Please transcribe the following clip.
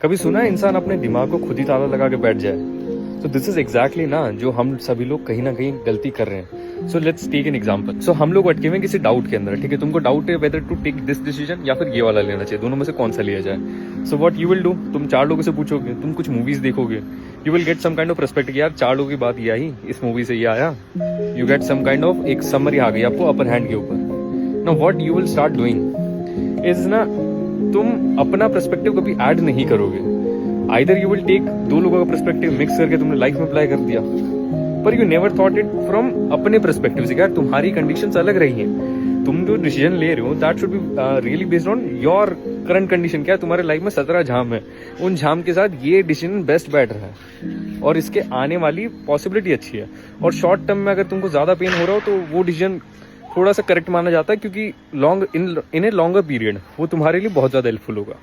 कभी सुना है इंसान अपने दिमाग को खुद ही ताला लगा के बैठ जाए? तो दिस इज एग्जैक्टली ना जो हम सभी लोग कहीं ना कहीं गलती कर रहे हैं। So let's take an example. So हम लोग अटके हुए हैं किसी डाउट के अंदर, ठीक है? तुमको डाउट है whether to take this decision या फिर ये वाला लेना चाहिए, दोनों में से कौन सा लिया जाए। So what you will do, तुम 4 लोगों से पूछोगे, तुम कुछ मूवीज देखोगे, you will get some kind of perspective, यार 4 लोगों की बात ये आई, इस मूवी से ये आया, you get some kind of एक समरी आ गई आपको अपर हैंड के ऊपर। Now what you will start doing is ना, तुम अपना पर्सपेक्टिव कभी ऐड नहीं करोगे। आइदर यू विल टेक 2 लोगों का पर्सपेक्टिव मिक्स करके तुमने लाइफ में अप्लाई कर दिया, पर you never thought it from अपने पर्सपेक्टिव से। यार तुम्हारी कंडीशंस अलग रही हैं, तुम जो डिसीजन ले रहे हो that should be really based on your current condition. क्या तुम्हारे लाइफ में 17 झाम है, उन झाम के साथ ये डिसीजन बेस्ट बैठ रहा है और इसके आने वाली पॉसिबिलिटी अच्छी है। और शॉर्ट टर्म में अगर तुमको ज्यादा पेन हो रहा हो तो वो डिसीजन थोड़ा सा करेक्ट माना जाता है, क्योंकि इन ए लॉन्गर पीरियड वो तुम्हारे लिए बहुत ज्यादा हेल्पफुल होगा।